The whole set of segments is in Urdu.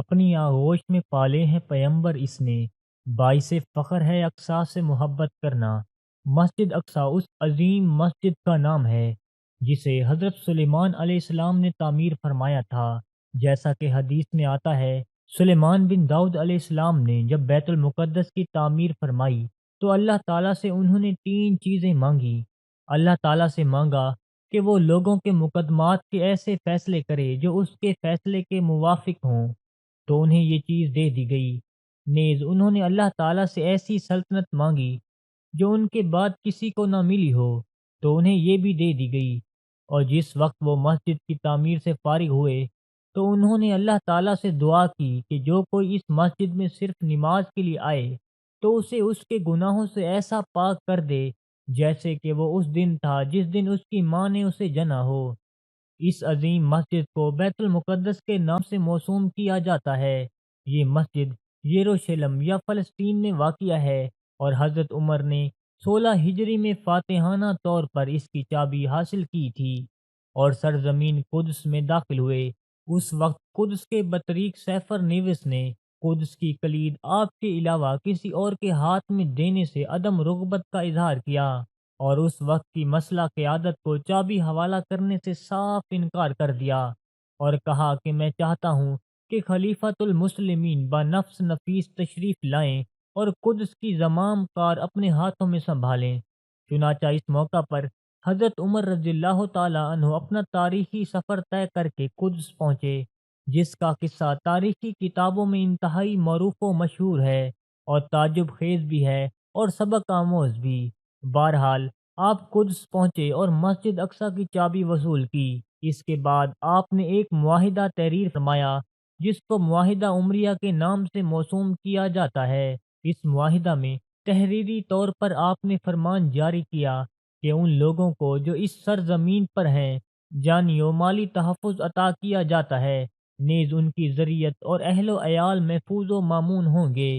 اپنی آغوش میں پالے ہیں پیمبر اس نے، باعث فخر ہے اقصا سے محبت کرنا۔ مسجد اقصا اس عظیم مسجد کا نام ہے جسے حضرت سلیمان علیہ السلام نے تعمیر فرمایا تھا۔ جیسا کہ حدیث میں آتا ہے، سلیمان بن داؤد علیہ السلام نے جب بیت المقدس کی تعمیر فرمائی تو اللہ تعالیٰ سے انہوں نے تین چیزیں مانگی۔ اللہ تعالیٰ سے مانگا کہ وہ لوگوں کے مقدمات کے ایسے فیصلے کرے جو اس کے فیصلے کے موافق ہوں، تو انہیں یہ چیز دے دی گئی۔ نیز انہوں نے اللہ تعالیٰ سے ایسی سلطنت مانگی جو ان کے بعد کسی کو نہ ملی ہو، تو انہیں یہ بھی دے دی گئی۔ اور جس وقت وہ مسجد کی تعمیر سے فارغ ہوئے تو انہوں نے اللہ تعالیٰ سے دعا کی کہ جو کوئی اس مسجد میں صرف نماز کے لیے آئے تو اسے اس کے گناہوں سے ایسا پاک کر دے جیسے کہ وہ اس دن تھا جس دن اس کی ماں نے اسے جنا ہو۔ اس عظیم مسجد کو بیت المقدس کے نام سے موسوم کیا جاتا ہے۔ یہ مسجد یروشلم یا فلسطین میں واقع ہے، اور حضرت عمر نے 16 ہجری میں فاتحانہ طور پر اس کی چابی حاصل کی تھی اور سرزمین قدس میں داخل ہوئے۔ اس وقت قدس کے بطریق سیفر نیوس نے قدس کی کلید آپ کے علاوہ کسی اور کے ہاتھ میں دینے سے عدم رغبت کا اظہار کیا، اور اس وقت کی مسئلہ قیادت کو چابی حوالہ کرنے سے صاف انکار کر دیا، اور کہا کہ میں چاہتا ہوں کہ خلیفۃ المسلمین بنفس نفیس تشریف لائیں اور قدس کی زمام کار اپنے ہاتھوں میں سنبھالیں۔ چنانچہ اس موقع پر حضرت عمر رضی اللہ تعالیٰ عنہ اپنا تاریخی سفر طے کر کے قدس پہنچے، جس کا قصہ تاریخی کتابوں میں انتہائی معروف و مشہور ہے، اور تعجب خیز بھی ہے اور سبق آموز بھی۔ بہرحال آپ قدس پہنچے اور مسجد اقصی کی چابی وصول کی۔ اس کے بعد آپ نے ایک معاہدہ تحریر فرمایا جس کو معاہدہ عمریہ کے نام سے موسوم کیا جاتا ہے۔ اس معاہدہ میں تحریری طور پر آپ نے فرمان جاری کیا کہ ان لوگوں کو جو اس سرزمین پر ہیں جانی و مالی تحفظ عطا کیا جاتا ہے، نیز ان کی ذریت اور اہل و عیال محفوظ و مامون ہوں گے۔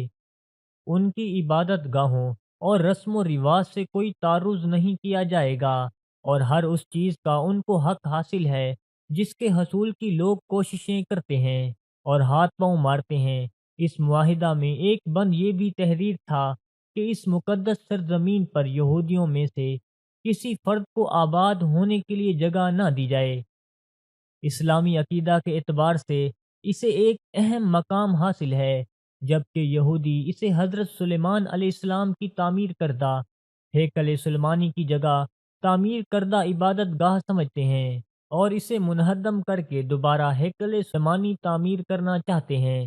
ان کی عبادت گاہوں اور رسم و رواج سے کوئی تعرض نہیں کیا جائے گا، اور ہر اس چیز کا ان کو حق حاصل ہے جس کے حصول کی لوگ کوششیں کرتے ہیں اور ہاتھ پاؤں مارتے ہیں۔ اس معاہدہ میں ایک بند یہ بھی تحریر تھا کہ اس مقدس سرزمین پر یہودیوں میں سے کسی فرد کو آباد ہونے کے لیے جگہ نہ دی جائے۔ اسلامی عقیدہ کے اعتبار سے اسے ایک اہم مقام حاصل ہے، جبکہ یہودی اسے حضرت سلیمان علیہ السلام کی تعمیر کردہ ہیکل سلیمانی کی جگہ تعمیر کردہ عبادت گاہ سمجھتے ہیں، اور اسے منہدم کر کے دوبارہ ہیکل سلیمانی تعمیر کرنا چاہتے ہیں،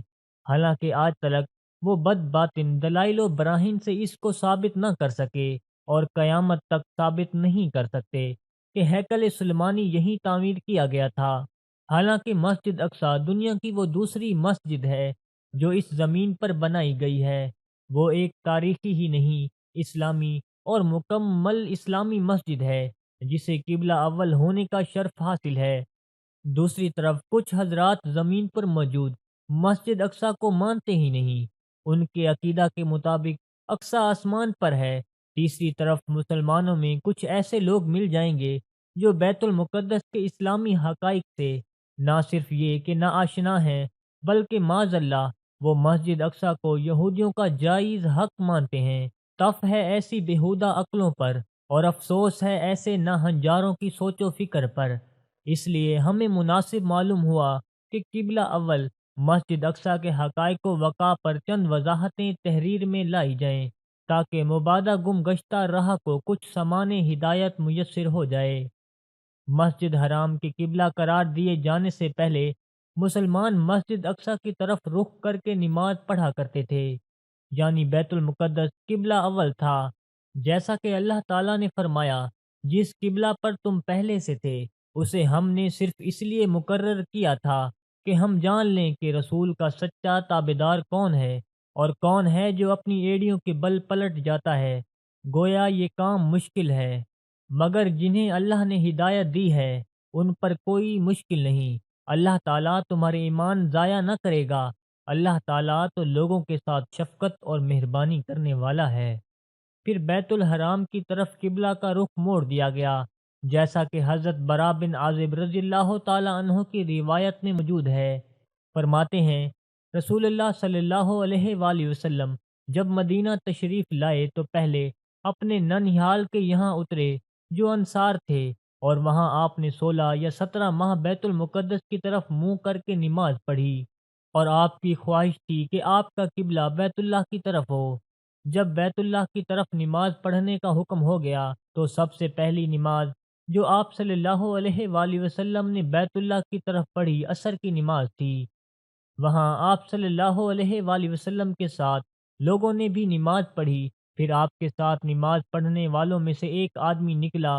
حالانکہ آج تلک وہ بد باطن دلائل و براہین سے اس کو ثابت نہ کر سکے اور قیامت تک ثابت نہیں کر سکتے کہ ہیکل سلیمانی یہیں تعمیر کیا گیا تھا۔ حالانکہ مسجد اقصی دنیا کی وہ دوسری مسجد ہے جو اس زمین پر بنائی گئی ہے۔ وہ ایک تاریخی ہی نہیں، اسلامی اور مکمل اسلامی مسجد ہے جسے قبلہ اول ہونے کا شرف حاصل ہے۔ دوسری طرف کچھ حضرات زمین پر موجود مسجد اقصی کو مانتے ہی نہیں، ان کے عقیدہ کے مطابق اقصی آسمان پر ہے۔ تیسری طرف مسلمانوں میں کچھ ایسے لوگ مل جائیں گے جو بیت المقدس کے اسلامی حقائق سے نہ صرف یہ کہ نہ آشنا ہیں، بلکہ معاذ اللہ وہ مسجد اقصی کو یہودیوں کا جائز حق مانتے ہیں۔ تف ہے ایسی بےہودہ عقلوں پر، اور افسوس ہے ایسے ناہنجاروں کی سوچ و فکر پر۔ اس لیے ہمیں مناسب معلوم ہوا کہ قبلہ اول مسجد اقصی کے حقائق و وقاع پر چند وضاحتیں تحریر میں لائی جائیں تاکہ مبادہ گم گشتہ راہ کو کچھ سامان ہدایت میسر ہو جائے۔ مسجد حرام کے قبلہ قرار دیے جانے سے پہلے مسلمان مسجد اقصی کی طرف رخ کر کے نماز پڑھا کرتے تھے، یعنی بیت المقدس قبلہ اول تھا، جیسا کہ اللہ تعالیٰ نے فرمایا جس قبلہ پر تم پہلے سے تھے اسے ہم نے صرف اس لیے مقرر کیا تھا کہ ہم جان لیں کہ رسول کا سچا تابعدار کون ہے اور کون ہے جو اپنی ایڑیوں کے بل پلٹ جاتا ہے۔ گویا یہ کام مشکل ہے، مگر جنہیں اللہ نے ہدایت دی ہے ان پر کوئی مشکل نہیں۔ اللہ تعالیٰ تمہارے ایمان ضائع نہ کرے گا، اللہ تعالیٰ تو لوگوں کے ساتھ شفقت اور مہربانی کرنے والا ہے۔ پھر بیت الحرام کی طرف قبلہ کا رخ موڑ دیا گیا، جیسا کہ حضرت برا بن عازب رضی اللہ تعالیٰ عنہ کی روایت میں موجود ہے۔ فرماتے ہیں رسول اللہ صلی اللہ علیہ وآلہ وسلم جب مدینہ تشریف لائے تو پہلے اپنے ننھیال کے یہاں اترے جو انصار تھے، اور وہاں آپ نے 16 یا 17 ماہ بیت المقدس کی طرف منہ کر کے نماز پڑھی، اور آپ کی خواہش تھی کہ آپ کا قبلہ بیت اللہ کی طرف ہو۔ جب بیت اللہ کی طرف نماز پڑھنے کا حکم ہو گیا تو سب سے پہلی نماز جو آپ صلی اللہ علیہ وآلہ وسلم نے بیت اللہ کی طرف پڑھی عصر کی نماز تھی۔ وہاں آپ صلی اللہ علیہ وآلہ وسلم کے ساتھ لوگوں نے بھی نماز پڑھی۔ پھر آپ کے ساتھ نماز پڑھنے والوں میں سے ایک آدمی نکلا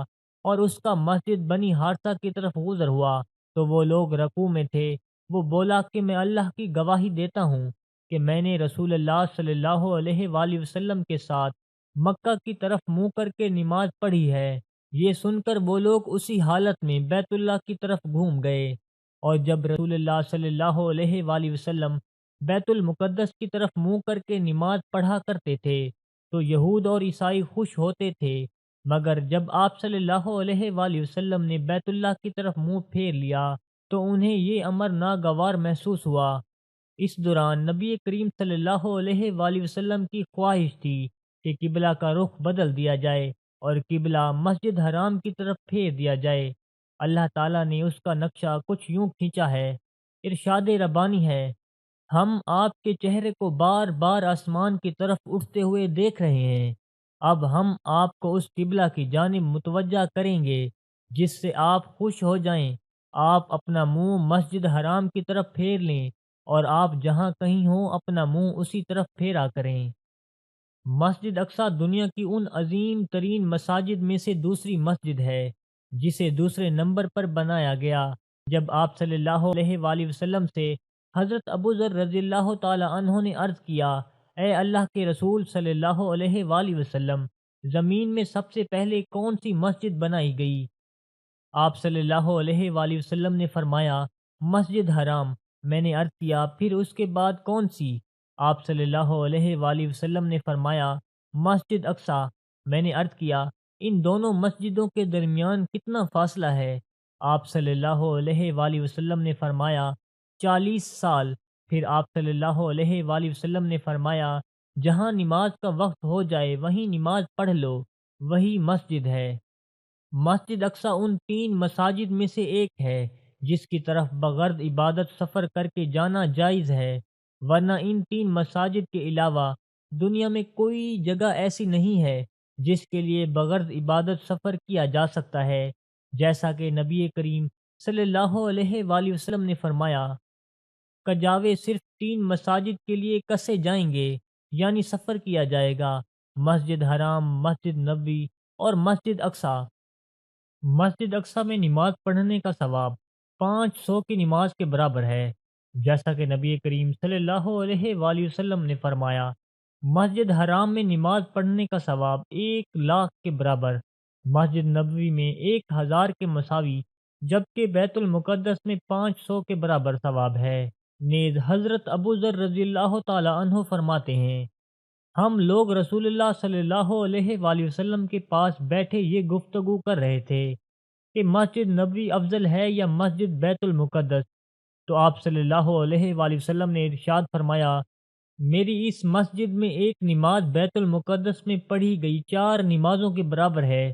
اور اس کا مسجد بنی ہارثہ کی طرف گزر ہوا تو وہ لوگ رکوع میں تھے۔ وہ بولا کہ میں اللہ کی گواہی دیتا ہوں کہ میں نے رسول اللہ صلی اللہ علیہ وآلہ وسلم کے ساتھ مکہ کی طرف منہ کر کے نماز پڑھی ہے۔ یہ سن کر وہ لوگ اسی حالت میں بیت اللہ کی طرف گھوم گئے، اور جب رسول اللہ صلی اللہ علیہ وآلہ وسلم بیت المقدس کی طرف منہ کر کے نماز پڑھا کرتے تھے تو یہود اور عیسائی خوش ہوتے تھے، مگر جب آپ صلی اللہ علیہ وآلہ وسلم نے بیت اللہ کی طرف منہ پھیر لیا تو انہیں یہ امر ناگوار محسوس ہوا۔ اس دوران نبی کریم صلی اللہ علیہ وآلہ وسلم کی خواہش تھی کہ قبلہ کا رخ بدل دیا جائے اور قبلہ مسجد حرام کی طرف پھیر دیا جائے۔ اللہ تعالیٰ نے اس کا نقشہ کچھ یوں کھینچا ہے، ارشاد ربانی ہے: ہم آپ کے چہرے کو بار بار آسمان کی طرف اٹھتے ہوئے دیکھ رہے ہیں، اب ہم آپ کو اس قبلہ کی جانب متوجہ کریں گے جس سے آپ خوش ہو جائیں۔ آپ اپنا منہ مسجد حرام کی طرف پھیر لیں، اور آپ جہاں کہیں ہوں اپنا منہ اسی طرف پھیرا کریں۔ مسجد اقصیٰ دنیا کی ان عظیم ترین مساجد میں سے دوسری مسجد ہے جسے دوسرے نمبر پر بنایا گیا۔ جب آپ صلی اللہ علیہ وآلہ وسلم سے حضرت ابو ذر رضی اللہ تعالی عنہ نے عرض کیا: اے اللہ کے رسول صلی اللہ علیہ وآلہ وسلم، زمین میں سب سے پہلے کون سی مسجد بنائی گئی؟ آپ صلی اللہ علیہ وآلہ وسلم نے فرمایا: مسجد حرام۔ میں نے عرض کیا: پھر اس کے بعد کون سی؟ آپ صلی اللہ علیہ وآلہ وسلم نے فرمایا: مسجد اقصیٰ۔ میں نے عرض کیا: ان دونوں مسجدوں کے درمیان کتنا فاصلہ ہے؟ آپ صلی اللہ علیہ وآلہ وسلم نے فرمایا: 40 سال۔ پھر آپ صلی اللہ علیہ وآلہ وسلم نے فرمایا: جہاں نماز کا وقت ہو جائے وہیں نماز پڑھ لو، وہی مسجد ہے۔ مسجد اقصیٰ ان 3 مساجد میں سے ایک ہے جس کی طرف بغرض عبادت سفر کر کے جانا جائز ہے، ورنہ ان 3 مساجد کے علاوہ دنیا میں کوئی جگہ ایسی نہیں ہے جس کے لیے بغرض عبادت سفر کیا جا سکتا ہے، جیسا کہ نبی کریم صلی اللہ علیہ وآلہ وسلم نے فرمایا: کجاوے صرف 3 مساجد کے لیے کسے جائیں گے، یعنی سفر کیا جائے گا: مسجد حرام، مسجد نبوی اور مسجد اقصیٰ۔ مسجد اقصیٰ میں نماز پڑھنے کا ثواب 500 کی نماز کے برابر ہے، جیسا کہ نبی کریم صلی اللہ علیہ وآلہ وسلم نے فرمایا: مسجد حرام میں نماز پڑھنے کا ثواب 1,00,000 کے برابر، مسجد نبوی میں 1000 کے مساوی، جبکہ بیت المقدس میں 500 کے برابر ثواب ہے۔ نیز حضرت ابو ذر رضی اللہ تعالی عنہ فرماتے ہیں: ہم لوگ رسول اللہ صلی اللہ علیہ وآلہ وسلم کے پاس بیٹھے یہ گفتگو کر رہے تھے کہ مسجد نبوی افضل ہے یا مسجد بیت المقدس، تو آپ صلی اللہ علیہ وآلہ وسلم نے ارشاد فرمایا: میری اس مسجد میں ایک نماز بیت المقدس میں پڑھی گئی 4 نمازوں کے برابر ہے۔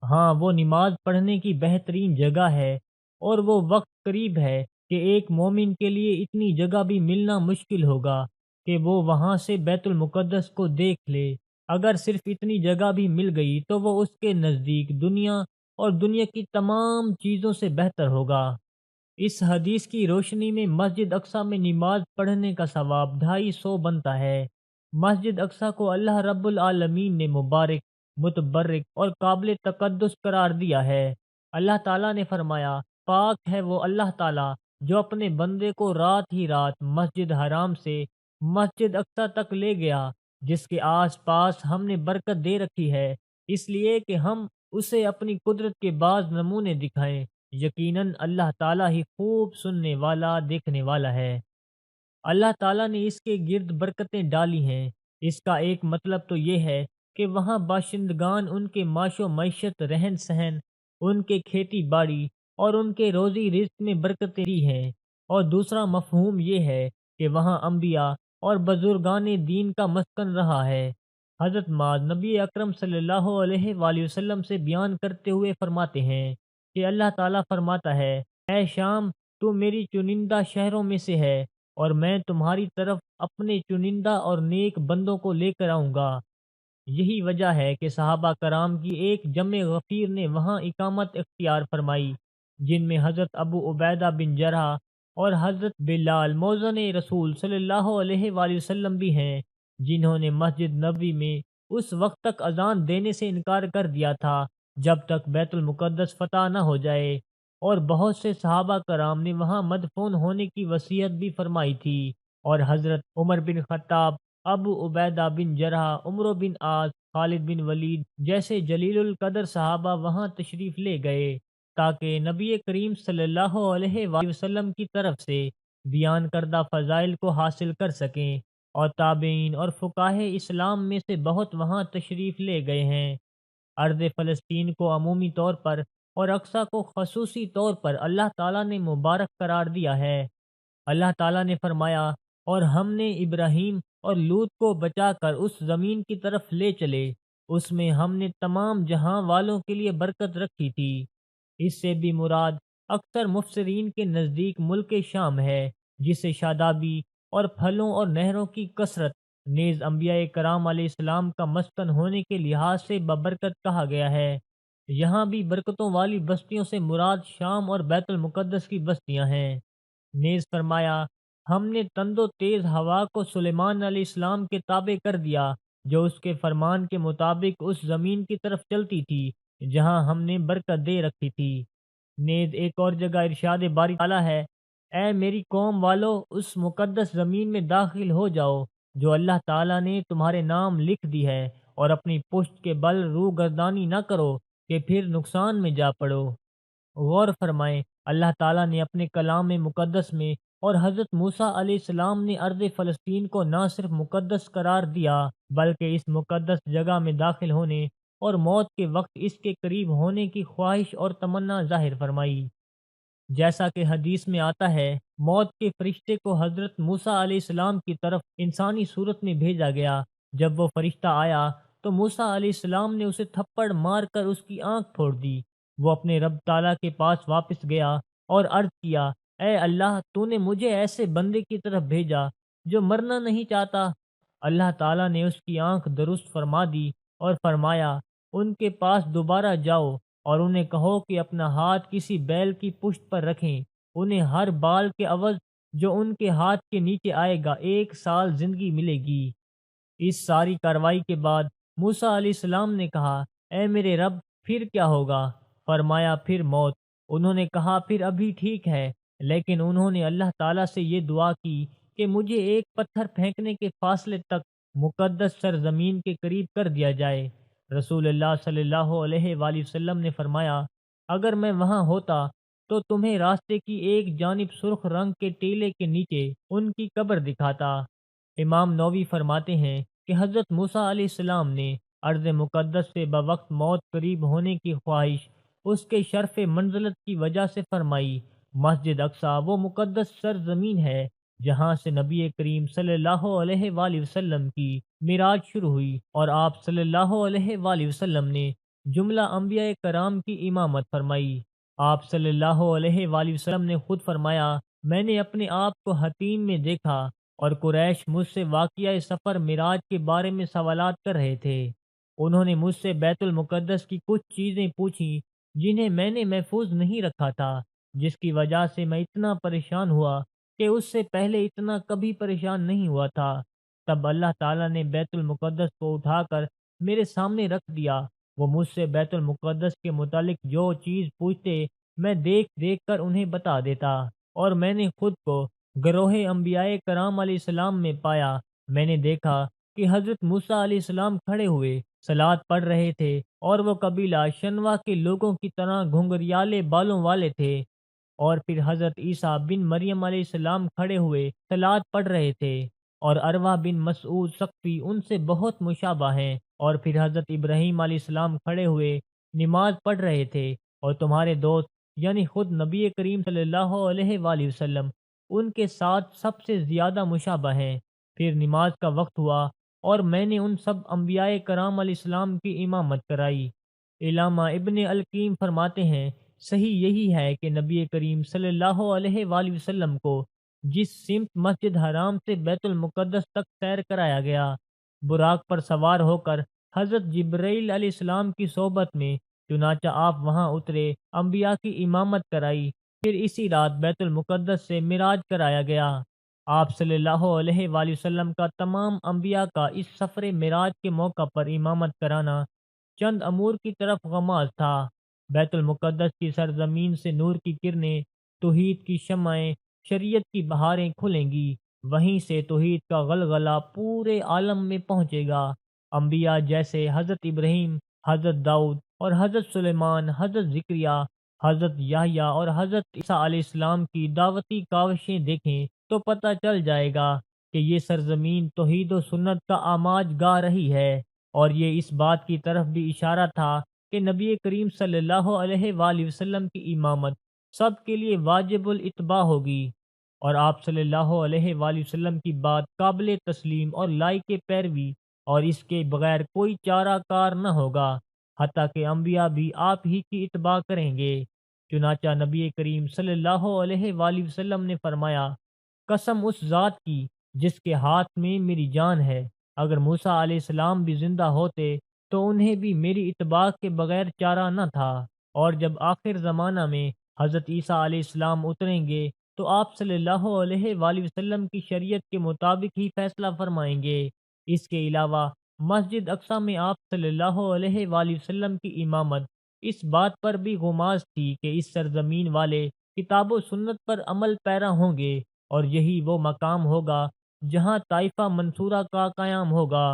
ہاں، وہ نماز پڑھنے کی بہترین جگہ ہے، اور وہ وقت قریب ہے کہ ایک مومن کے لیے اتنی جگہ بھی ملنا مشکل ہوگا کہ وہ وہاں سے بیت المقدس کو دیکھ لے۔ اگر صرف اتنی جگہ بھی مل گئی تو وہ اس کے نزدیک دنیا اور دنیا کی تمام چیزوں سے بہتر ہوگا۔ اس حدیث کی روشنی میں مسجد اقصیٰ میں نماز پڑھنے کا ثواب 250 بنتا ہے۔ مسجد اقصیٰ کو اللہ رب العالمین نے مبارک، متبرک اور قابل تقدس قرار دیا ہے۔ اللہ تعالیٰ نے فرمایا: پاک ہے وہ اللہ تعالیٰ جو اپنے بندے کو رات ہی رات مسجد حرام سے مسجد اقصیٰ تک لے گیا، جس کے آس پاس ہم نے برکت دے رکھی ہے، اس لیے کہ ہم اسے اپنی قدرت کے بعض نمونے دکھائیں۔ یقیناً اللہ تعالیٰ ہی خوب سننے والا، دیکھنے والا ہے۔ اللہ تعالیٰ نے اس کے گرد برکتیں ڈالی ہیں۔ اس کا ایک مطلب تو یہ ہے کہ وہاں باشندگان ان کے معاش و معیشت، رہن سہن، ان کے کھیتی باڑی اور ان کے روزی رزق میں برکتیں دی ہیں، اور دوسرا مفہوم یہ ہے کہ وہاں انبیاء اور بزرگان دین کا مسکن رہا ہے۔ حضرت معاذ نبی اکرم صلی اللہ علیہ وآلہ وسلم سے بیان کرتے ہوئے فرماتے ہیں کہ اللہ تعالیٰ فرماتا ہے، اے شام، تو میری چنندہ شہروں میں سے ہے، اور میں تمہاری طرف اپنے چنندہ اور نیک بندوں کو لے کر آؤں گا۔ یہی وجہ ہے کہ صحابہ کرام کی ایک جمع غفیر نے وہاں اقامت اختیار فرمائی، جن میں حضرت ابو عبیدہ بن جرح اور حضرت بلال موذن رسول صلی اللہ علیہ وآلہ وسلم بھی ہیں، جنہوں نے مسجد نبوی میں اس وقت تک اذان دینے سے انکار کر دیا تھا جب تک بیت المقدس فتح نہ ہو جائے، اور بہت سے صحابہ کرام نے وہاں مدفون ہونے کی وصیت بھی فرمائی تھی، اور حضرت عمر بن خطاب، ابو عبیدہ بن جرح، عمرو بن عاص، خالد بن ولید جیسے جلیل القدر صحابہ وہاں تشریف لے گئے تاکہ نبی کریم صلی اللہ علیہ وآلہ وسلم کی طرف سے بیان کردہ فضائل کو حاصل کر سکیں، اور تابعین اور فقاہ اسلام میں سے بہت وہاں تشریف لے گئے ہیں۔ ارض فلسطین کو عمومی طور پر اور اقصی کو خصوصی طور پر اللہ تعالیٰ نے مبارک قرار دیا ہے۔ اللہ تعالیٰ نے فرمایا، اور ہم نے ابراہیم اور لوط کو بچا کر اس زمین کی طرف لے چلے، اس میں ہم نے تمام جہاں والوں کے لیے برکت رکھی تھی۔ اس سے بھی مراد اکثر مفسرین کے نزدیک ملک شام ہے، جسے شادابی اور پھلوں اور نہروں کی کثرت نیز انبیاء کرام علیہ السلام کا مسکن ہونے کے لحاظ سے ببرکت کہا گیا ہے۔ یہاں بھی برکتوں والی بستیوں سے مراد شام اور بیت المقدس کی بستیاں ہیں۔ نیز فرمایا، ہم نے تند و تیز ہوا کو سلیمان علیہ السلام کے تابع کر دیا، جو اس کے فرمان کے مطابق اس زمین کی طرف چلتی تھی جہاں ہم نے برکت دے رکھی تھی۔ نیز ایک اور جگہ ارشاد باری تعالیٰ ہے، اے میری قوم والو، اس مقدس زمین میں داخل ہو جاؤ جو اللہ تعالیٰ نے تمہارے نام لکھ دی ہے، اور اپنی پشت کے بل روح گردانی نہ کرو کہ پھر نقصان میں جا پڑو۔ غور فرمائیں، اللہ تعالیٰ نے اپنے کلام مقدس میں اور حضرت موسیٰ علیہ السلام نے ارض فلسطین کو نہ صرف مقدس قرار دیا، بلکہ اس مقدس جگہ میں داخل ہونے اور موت کے وقت اس کے قریب ہونے کی خواہش اور تمنا ظاہر فرمائی۔ جیسا کہ حدیث میں آتا ہے، موت کے فرشتے کو حضرت موسیٰ علیہ السلام کی طرف انسانی صورت میں بھیجا گیا۔ جب وہ فرشتہ آیا تو موسیٰ علیہ السلام نے اسے تھپڑ مار کر اس کی آنکھ پھوڑ دی۔ وہ اپنے رب تعالیٰ کے پاس واپس گیا اور عرض کیا، اے اللہ، تو نے مجھے ایسے بندے کی طرف بھیجا جو مرنا نہیں چاہتا۔ اللہ تعالیٰ نے اس کی آنکھ درست فرما دی اور فرمایا، ان کے پاس دوبارہ جاؤ اور انہیں کہو کہ اپنا ہاتھ کسی بیل کی پشت پر رکھیں، انہیں ہر بال کے عوض جو ان کے ہاتھ کے نیچے آئے گا 1 سال زندگی ملے گی۔ اس ساری کارروائی کے بعد موسیٰ علیہ السلام نے کہا، اے میرے رب، پھر کیا ہوگا؟ فرمایا، پھر موت۔ انہوں نے کہا، پھر ابھی ٹھیک ہے، لیکن انہوں نے اللہ تعالیٰ سے یہ دعا کی کہ مجھے ایک پتھر پھینکنے کے فاصلے تک مقدس سرزمین کے قریب کر دیا جائے۔ رسول اللہ صلی اللہ علیہ وآلہ وسلم نے فرمایا، اگر میں وہاں ہوتا تو تمہیں راستے کی ایک جانب سرخ رنگ کے ٹیلے کے نیچے ان کی قبر دکھاتا۔ امام نووی فرماتے ہیں کہ حضرت موسیٰ علیہ السلام نے ارض مقدس سے بوقت موت قریب ہونے کی خواہش اس کے شرف منزلت کی وجہ سے فرمائی۔ مسجد اقصی وہ مقدس سرزمین ہے جہاں سے نبی کریم صلی اللہ علیہ وآلہ وسلم کی معراج شروع ہوئی، اور آپ صلی اللہ علیہ وآلہ وسلم نے جملہ انبیاء کرام کی امامت فرمائی۔ آپ صلی اللہ علیہ وآلہ وسلم نے خود فرمایا، میں نے اپنے آپ کو حتیم میں دیکھا، اور قریش مجھ سے واقعہ سفر معراج کے بارے میں سوالات کر رہے تھے۔ انہوں نے مجھ سے بیت المقدس کی کچھ چیزیں پوچھیں جنہیں میں نے محفوظ نہیں رکھا تھا، جس کی وجہ سے میں اتنا پریشان ہوا کہ اس سے پہلے اتنا کبھی پریشان نہیں ہوا تھا۔ تب اللہ تعالیٰ نے بیت المقدس کو اٹھا کر میرے سامنے رکھ دیا۔ وہ مجھ سے بیت المقدس کے متعلق جو چیز پوچھتے میں دیکھ دیکھ کر انہیں بتا دیتا، اور میں نے خود کو گروہ انبیاء کرام علیہ السلام میں پایا۔ میں نے دیکھا کہ حضرت موسیٰ علیہ السلام کھڑے ہوئے صلات پڑھ رہے تھے، اور وہ قبیلہ شنوا کے لوگوں کی طرح گھنگریالے بالوں والے تھے، اور پھر حضرت عیسیٰ بن مریم علیہ السلام کھڑے ہوئے صلات پڑھ رہے تھے، اور اروا بن مسعود ثقفی ان سے بہت مشابہ ہیں، اور پھر حضرت ابراہیم علیہ السلام کھڑے ہوئے نماز پڑھ رہے تھے، اور تمہارے دوست یعنی خود نبی کریم صلی اللہ علیہ وآلہ وسلم ان کے ساتھ سب سے زیادہ مشابہ ہیں۔ پھر نماز کا وقت ہوا اور میں نے ان سب انبیاء کرام علیہ السلام کی امامت کرائی۔ علامہ ابن القیم فرماتے ہیں صحیح یہی ہے کہ نبی کریم صلی اللہ علیہ وآلہ وسلم کو جس سمت مسجد حرام سے بیت المقدس تک سیر کرایا گیا، براق پر سوار ہو کر حضرت جبرائیل علیہ السلام کی صحبت میں، چنانچہ آپ وہاں اترے، انبیاء کی امامت کرائی، پھر اسی رات بیت المقدس سے معراج کرایا گیا۔ آپ صلی اللہ علیہ وآلہ وسلم کا تمام انبیاء کا اس سفر معراج کے موقع پر امامت کرانا چند امور کی طرف غماز تھا۔ بیت المقدس کی سرزمین سے نور کی کرنیں، توحید کی شمعیں، شریعت کی بہاریں کھلیں گی، وہیں سے توحید کا غلغلہ پورے عالم میں پہنچے گا۔ انبیاء جیسے حضرت ابراہیم، حضرت داؤد اور حضرت سلیمان، حضرت زکریا، حضرت یحییٰ اور حضرت عیسیٰ علیہ السلام کی دعوتی کاوشیں دیکھیں تو پتہ چل جائے گا کہ یہ سرزمین توحید و سنت کا آماج گا رہی ہے، اور یہ اس بات کی طرف بھی اشارہ تھا کہ نبی کریم صلی اللہ علیہ وآلہ وسلم کی امامت سب کے لیے واجب الاتباع ہوگی، اور آپ صلی اللہ علیہ وآلہ وسلم کی بات قابل تسلیم اور لائق پیروی، اور اس کے بغیر کوئی چارہ کار نہ ہوگا، حتیٰ کہ انبیاء بھی آپ ہی کی اتباع کریں گے۔ چنانچہ نبی کریم صلی اللہ علیہ وآلہ وسلم نے فرمایا، قسم اس ذات کی جس کے ہاتھ میں میری جان ہے، اگر موسیٰ علیہ السلام بھی زندہ ہوتے تو انہیں بھی میری اتباع کے بغیر چارہ نہ تھا، اور جب آخر زمانہ میں حضرت عیسیٰ علیہ السلام اتریں گے تو آپ صلی اللہ علیہ وآلہ وسلم کی شریعت کے مطابق ہی فیصلہ فرمائیں گے۔ اس کے علاوہ مسجد اقصیٰ میں آپ صلی اللہ علیہ وآلہ وسلم کی امامت اس بات پر بھی غماز تھی کہ اس سرزمین والے کتاب و سنت پر عمل پیرا ہوں گے، اور یہی وہ مقام ہوگا جہاں طائفہ منصورہ کا قیام ہوگا۔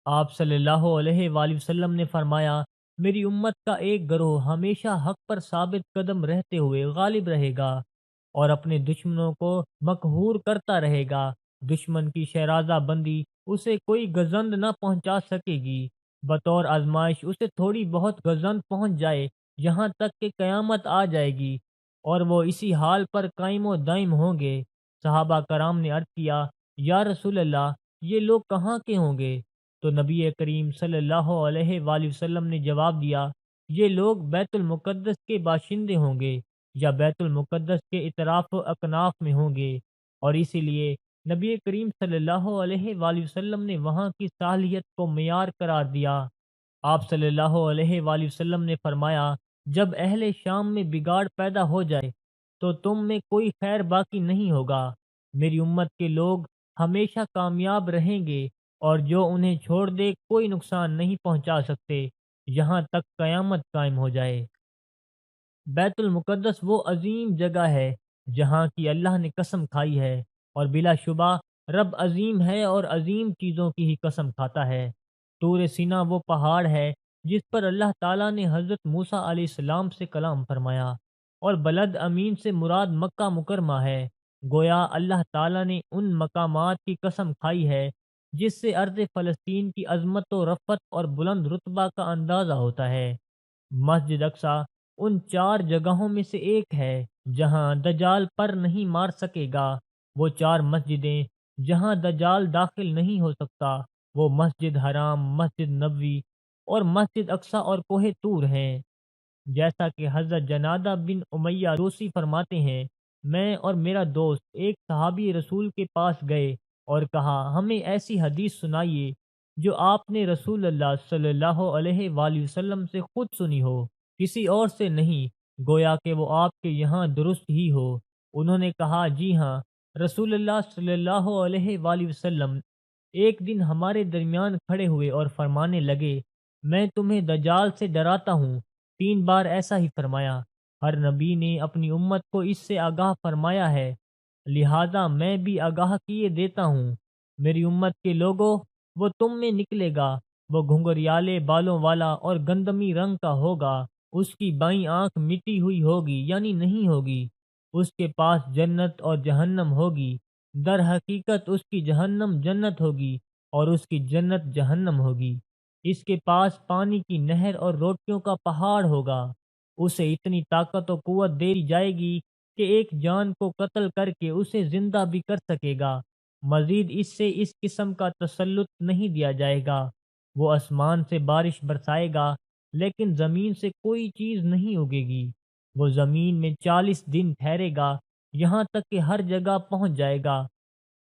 آپ صلی اللہ علیہ وآلہ وسلم نے فرمایا، میری امت کا ایک گروہ ہمیشہ حق پر ثابت قدم رہتے ہوئے غالب رہے گا اور اپنے دشمنوں کو مقہور کرتا رہے گا۔ دشمن کی شیرازہ بندی اسے کوئی گزند نہ پہنچا سکے گی، بطور آزمائش اسے تھوڑی بہت گزند پہنچ جائے، یہاں تک کہ قیامت آ جائے گی، اور وہ اسی حال پر قائم و دائم ہوں گے۔ صحابہ کرام نے عرض کیا، یا رسول اللہ، یہ لوگ کہاں کے ہوں گے؟ تو نبی کریم صلی اللہ علیہ وآلہ وسلم نے جواب دیا، یہ لوگ بیت المقدس کے باشندے ہوں گے، یا بیت المقدس کے اطراف و اکناف میں ہوں گے، اور اسی لیے نبی کریم صلی اللہ علیہ وآلہ وسلم نے وہاں کی صالحیت کو معیار قرار دیا۔ آپ صلی اللہ علیہ وآلہ وسلم نے فرمایا، جب اہل شام میں بگاڑ پیدا ہو جائے تو تم میں کوئی خیر باقی نہیں ہوگا، میری امت کے لوگ ہمیشہ کامیاب رہیں گے، اور جو انہیں چھوڑ دے کوئی نقصان نہیں پہنچا سکتے یہاں تک قیامت قائم ہو جائے۔ بیت المقدس وہ عظیم جگہ ہے جہاں کی اللہ نے قسم کھائی ہے، اور بلا شبہ رب عظیم ہے اور عظیم چیزوں کی ہی قسم کھاتا ہے۔ طور سینا وہ پہاڑ ہے جس پر اللہ تعالیٰ نے حضرت موسیٰ علیہ السلام سے کلام فرمایا، اور بلد امین سے مراد مکہ مکرمہ ہے۔ گویا اللہ تعالیٰ نے ان مقامات کی قسم کھائی ہے جس سے ارض فلسطین کی عظمت و رفعت اور بلند رتبہ کا اندازہ ہوتا ہے۔ مسجد اقصیٰ ان چار جگہوں میں سے ایک ہے جہاں دجال پر نہیں مار سکے گا۔ وہ چار مسجدیں جہاں دجال داخل نہیں ہو سکتا وہ مسجد حرام، مسجد نبوی اور مسجد اقصیٰ اور کوہ طور ہیں۔ جیسا کہ حضرت جنادہ بن امیہ روسی فرماتے ہیں، میں اور میرا دوست ایک صحابی رسول کے پاس گئے اور کہا، ہمیں ایسی حدیث سنائیے جو آپ نے رسول اللہ صلی اللہ علیہ وآلہ وسلم سے خود سنی ہو، کسی اور سے نہیں، گویا کہ وہ آپ کے یہاں درست ہی ہو۔ انہوں نے کہا، جی ہاں، رسول اللہ صلی اللہ علیہ وآلہ وسلم ایک دن ہمارے درمیان کھڑے ہوئے اور فرمانے لگے، میں تمہیں دجال سے ڈراتا ہوں۔ 3 بار ایسا ہی فرمایا۔ ہر نبی نے اپنی امت کو اس سے آگاہ فرمایا ہے، لہذا میں بھی آگاہ کیے دیتا ہوں۔ میری امت کے لوگوں، وہ تم میں نکلے گا، وہ گھنگریالے بالوں والا اور گندمی رنگ کا ہوگا، اس کی بائیں آنکھ مٹی ہوئی ہوگی یعنی نہیں ہوگی، اس کے پاس جنت اور جہنم ہوگی، در حقیقت اس کی جہنم جنت ہوگی اور اس کی جنت جہنم ہوگی۔ اس کے پاس پانی کی نہر اور روٹیوں کا پہاڑ ہوگا، اسے اتنی طاقت و قوت دے دی جائے گی کہ ایک جان کو قتل کر کے اسے زندہ بھی کر سکے گا۔ مزید اس سے اس قسم کا تسلط نہیں دیا جائے گا۔ وہ آسمان سے بارش برسائے گا لیکن زمین سے کوئی چیز نہیں اگے گی۔ وہ زمین میں 40 دن ٹھہرے گا یہاں تک کہ ہر جگہ پہنچ جائے گا۔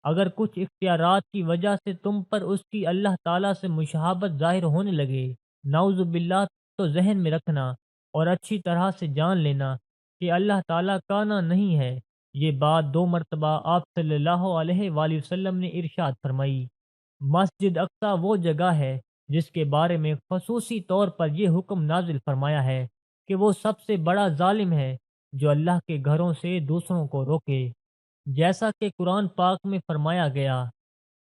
اگر کچھ اختیارات کی وجہ سے تم پر اس کی اللہ تعالیٰ سے مشابہت ظاہر ہونے لگے، نعوذ باللہ، تو ذہن میں رکھنا اور اچھی طرح سے جان لینا کہ اللہ تعالیٰ کانا نہیں ہے۔ یہ بات 2 مرتبہ آپ صلی اللہ علیہ وآلہ وسلم نے ارشاد فرمائی۔ مسجد اقصی وہ جگہ ہے جس کے بارے میں خصوصی طور پر یہ حکم نازل فرمایا ہے کہ وہ سب سے بڑا ظالم ہے جو اللہ کے گھروں سے دوسروں کو روکے۔ جیسا کہ قرآن پاک میں فرمایا گیا،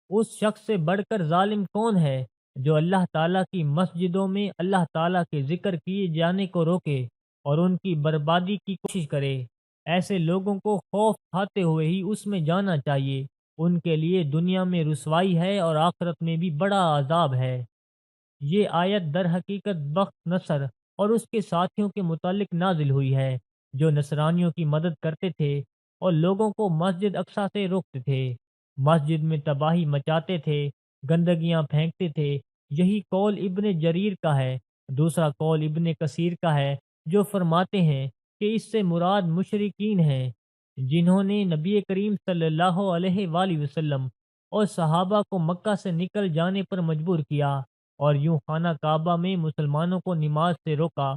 اس شخص سے بڑھ کر ظالم کون ہے جو اللہ تعالیٰ کی مسجدوں میں اللہ تعالیٰ کے ذکر کیے جانے کو روکے اور ان کی بربادی کی کوشش کرے۔ ایسے لوگوں کو خوف کھاتے ہوئے ہی اس میں جانا چاہیے، ان کے لیے دنیا میں رسوائی ہے اور آخرت میں بھی بڑا عذاب ہے۔ یہ آیت در حقیقت بخت نصر اور اس کے ساتھیوں کے متعلق نازل ہوئی ہے جو نصرانیوں کی مدد کرتے تھے اور لوگوں کو مسجد اقصی سے روکتے تھے، مسجد میں تباہی مچاتے تھے، گندگیاں پھینکتے تھے۔ یہی قول ابن جریر کا ہے۔ دوسرا قول ابن کثیر کا ہے جو فرماتے ہیں کہ اس سے مراد مشرکین ہیں جنہوں نے نبی کریم صلی اللہ علیہ وآلہ وسلم اور صحابہ کو مکہ سے نکل جانے پر مجبور کیا اور یوں خانہ کعبہ میں مسلمانوں کو نماز سے روکا۔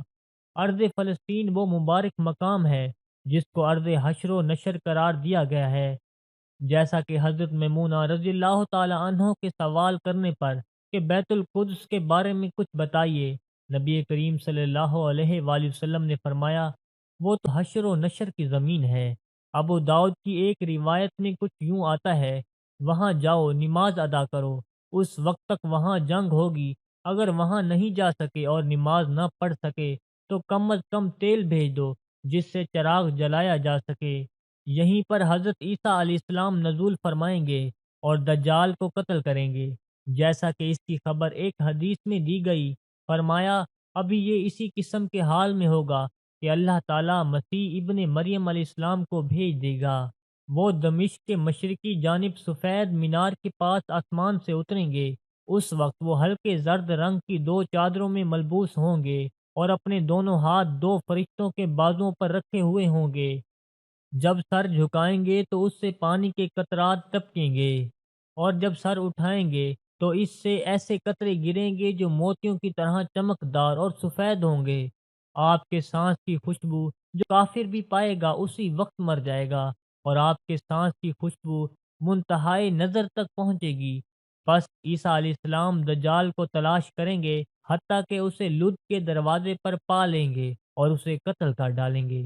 ارض فلسطین وہ مبارک مقام ہے جس کو ارض حشر و نشر قرار دیا گیا ہے، جیسا کہ حضرت میمونہ رضی اللہ تعالی عنہ کے سوال کرنے پر کہ بیت القدس کے بارے میں کچھ بتائیے، نبی کریم صلی اللہ علیہ وآلہ وسلم نے فرمایا وہ تو حشر و نشر کی زمین ہے۔ ابو داؤد کی ایک روایت میں کچھ یوں آتا ہے، وہاں جاؤ نماز ادا کرو، اس وقت تک وہاں جنگ ہوگی، اگر وہاں نہیں جا سکے اور نماز نہ پڑھ سکے تو کم از کم تیل بھیج دو جس سے چراغ جلایا جا سکے۔ یہیں پر حضرت عیسیٰ علیہ السلام نزول فرمائیں گے اور دجال کو قتل کریں گے، جیسا کہ اس کی خبر ایک حدیث میں دی گئی۔ فرمایا ابھی یہ اسی قسم کے حال میں ہوگا کہ اللہ تعالیٰ مسیح ابن مریم علیہ السلام کو بھیج دے گا۔ وہ دمشق کے مشرقی جانب سفید مینار کے پاس آسمان سے اتریں گے۔ اس وقت وہ ہلکے زرد رنگ کی 2 چادروں میں ملبوس ہوں گے اور اپنے دونوں ہاتھ 2 فرشتوں کے بازوؤں پر رکھے ہوئے ہوں گے۔ جب سر جھکائیں گے تو اس سے پانی کے قطرات ٹپکیں گے اور جب سر اٹھائیں گے تو اس سے ایسے قطرے گریں گے جو موتیوں کی طرح چمکدار اور سفید ہوں گے۔ آپ کے سانس کی خوشبو جو کافر بھی پائے گا اسی وقت مر جائے گا اور آپ کے سانس کی خوشبو منتہائے نظر تک پہنچے گی۔ بس عیسیٰ علیہ السلام دجال کو تلاش کریں گے حتیٰ کہ اسے لد کے دروازے پر پا لیں گے اور اسے قتل کر ڈالیں گے۔